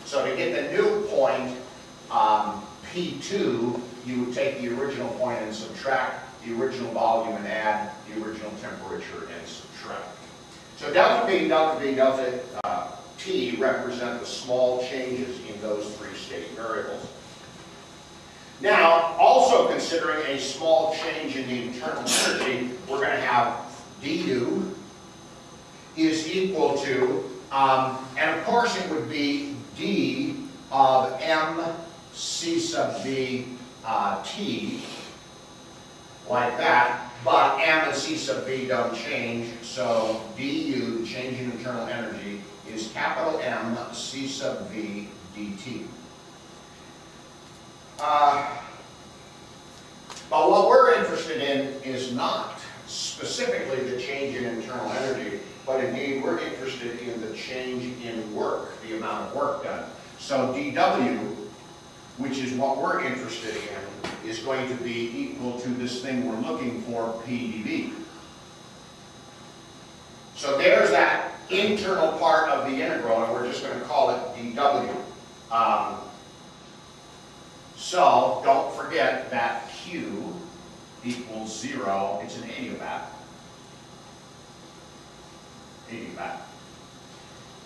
So to get the new point, P2, you would take the original point and subtract the original volume and add the original temperature and subtract. So delta P, delta V, delta T represent the small changes in those three state variables. Now, also considering a small change in the internal energy, we're going to have du is equal to, and of course it would be d of m c sub v t, like that, but m and c sub v don't change, so du, the change in internal energy, is capital M c sub v dt. But what we're interested in is not specifically the change in internal energy, but indeed we're interested in the change in work, the amount of work done. So dW, which is what we're interested in, is going to be equal to this thing we're looking for, PdV. So there's that internal part of the integral, and we're just going to call it dW. So don't forget that Q equals 0. It's an adiabat. Adiabat.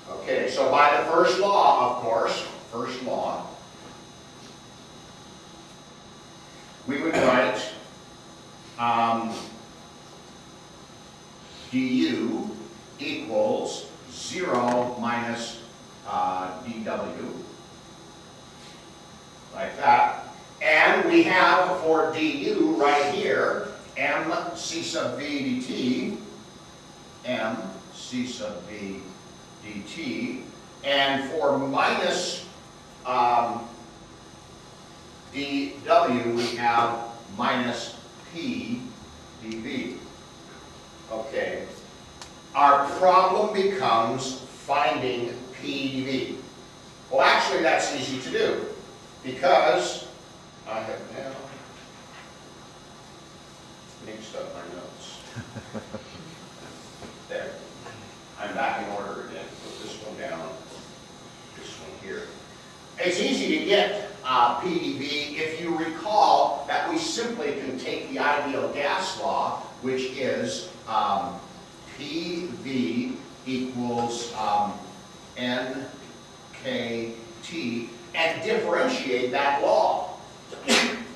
Okay, so by the first law, of course, first law, we would write du equals 0 minus dW, like that. And we have for du right here, m c sub v dt, m c sub v dt, and for minus dW, we have minus p dV. Okay. Our problem becomes finding p dV. Well, actually, that's easy to do, because I have now mixed up my notes. There. I'm back in order again. Put this one down, this one here. It's easy to get PdV if you recall that we simply can take the ideal gas law, which is PV equals NKT, and differentiate that law.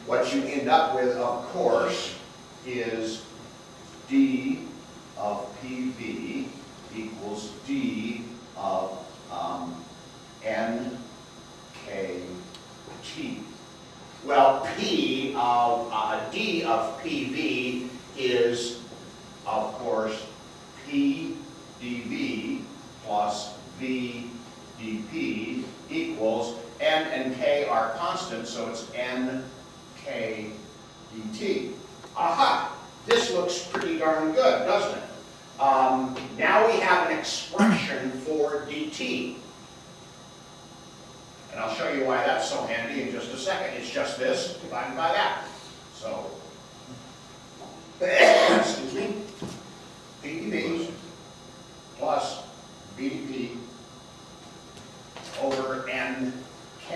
What you end up with, of course, is D of PV equals D of NKT. Well, P of D of PV is, of course, P dV plus V dP equals, N and K are constant, so it's NK dt. Aha! This looks pretty darn good, doesn't it? Now we have an expression for dt. And I'll show you why that's so handy in just a second. It's just this divided by that. So, excuse me, PdV plus VdP over NK.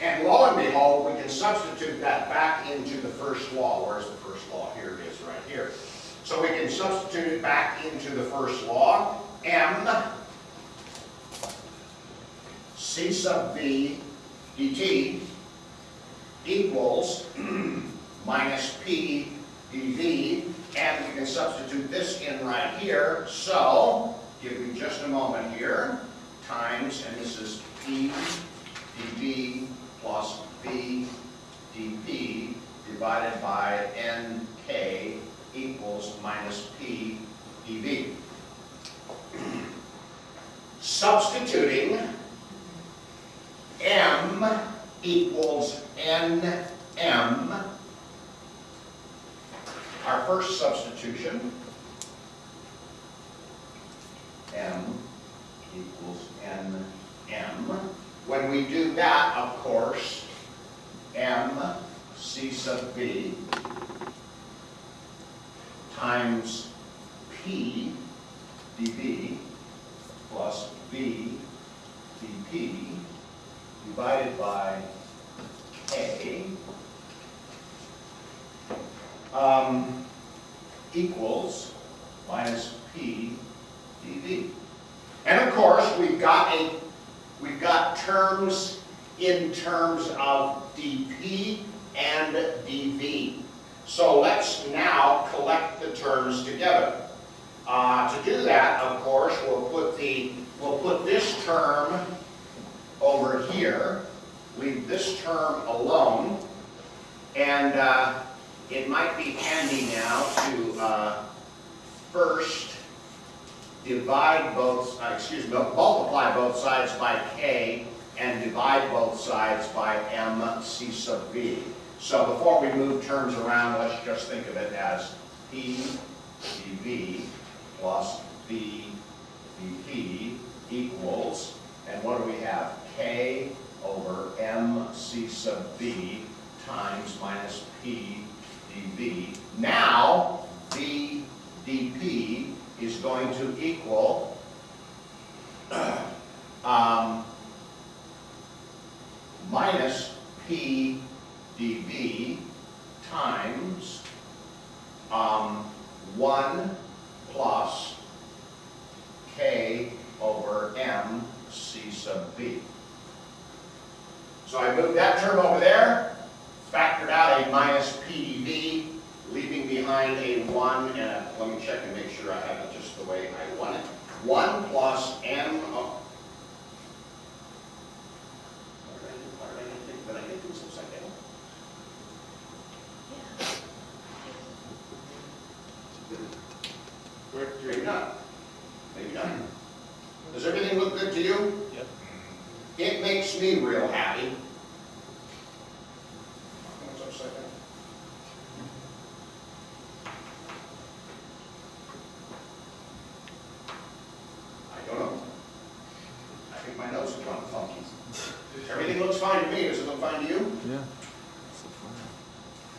And lo and behold, we can substitute that back into the first law. Where's the first law? Here it is, right here. So we can substitute it back into the first law. M C sub V dt equals minus P dV, and we can substitute this in right here. So, give me just a moment here, times, and this is P dV plus V dP divided by NK equals minus P dV. Substituting M equals NM, our first substitution, M equals NM. When we do that, of course, M C sub V times P dV plus V dP divided by K equals minus P dV. And of course, we've got terms in terms of dP and dV. So let's now collect the terms together. To do that, of course, we'll put this term over here, leave this term alone, and it might be handy now to first multiply both sides by K and divide both sides by MC sub V. So before we move terms around, let's just think of it as P dV plus V dP equals, and what do we have? K over MC sub V times minus P dV. Now, V dP is going to equal minus P dV times 1 plus K over M C sub V. So I moved that term over there, factored out a minus P dV, leaving behind a 1 and a, let me check and make sure I have it just the way I want it. 1 plus M of, did I get this upside down? Maybe not. Maybe not. Does everything look good to you? Yep. It makes me real happy. What's upside down? I don't know. I think my notes have gone funky. Everything looks fine to me. Does it look fine to you? Yeah.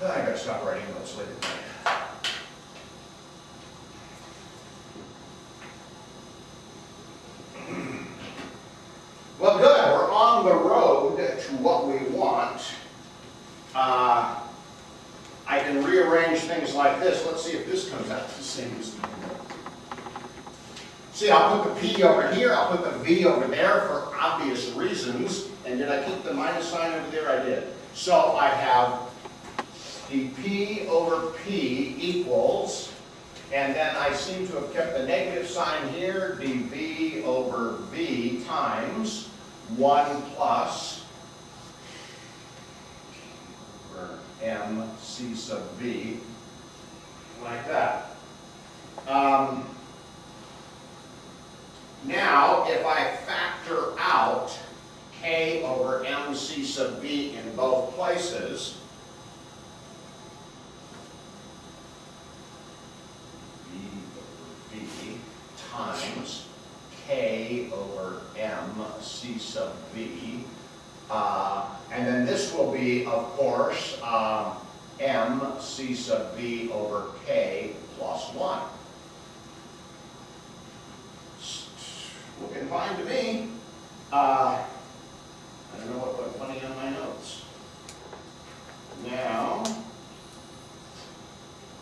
I gotta stop writing notes later tonight. Well, good. We're on the road to what we want. I can rearrange things like this. Let's see if this comes out the same as the See, I'll put the P over here, I'll put the V over there for obvious reasons. And did I keep the minus sign over there? I did. So I have dP over P equals, and then I seem to have kept the negative sign here, dV over V times 1 plus MC sub V, like that. Now, if I factor out K over MC sub V in both places, V over V times K over MC sub V, and then this will be, of course, MC sub V over K plus 1. Looking fine to me. I don't know what went funny on my notes. Now,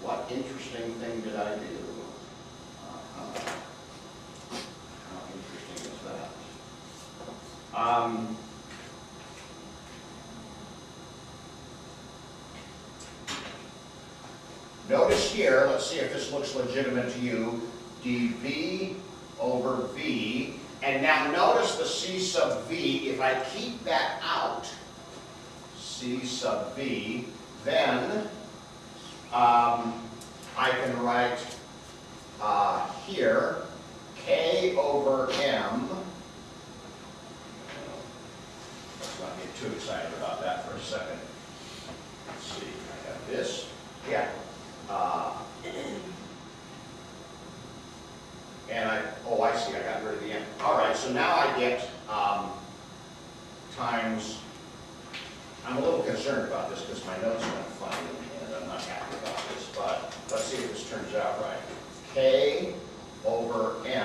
what interesting thing did I do? How interesting is that? Notice here, let's see if this looks legitimate to you, dV over V, and now notice the C sub V, if I keep that out, C sub V, then I can write here, K over M, let's not get too excited about that for a second. Let's see, I got this, yeah. And I see, I got rid of the M. All right, so now I get times, I'm a little concerned about this because my notes went funny and I'm not happy about this, but let's see if this turns out right. K over M.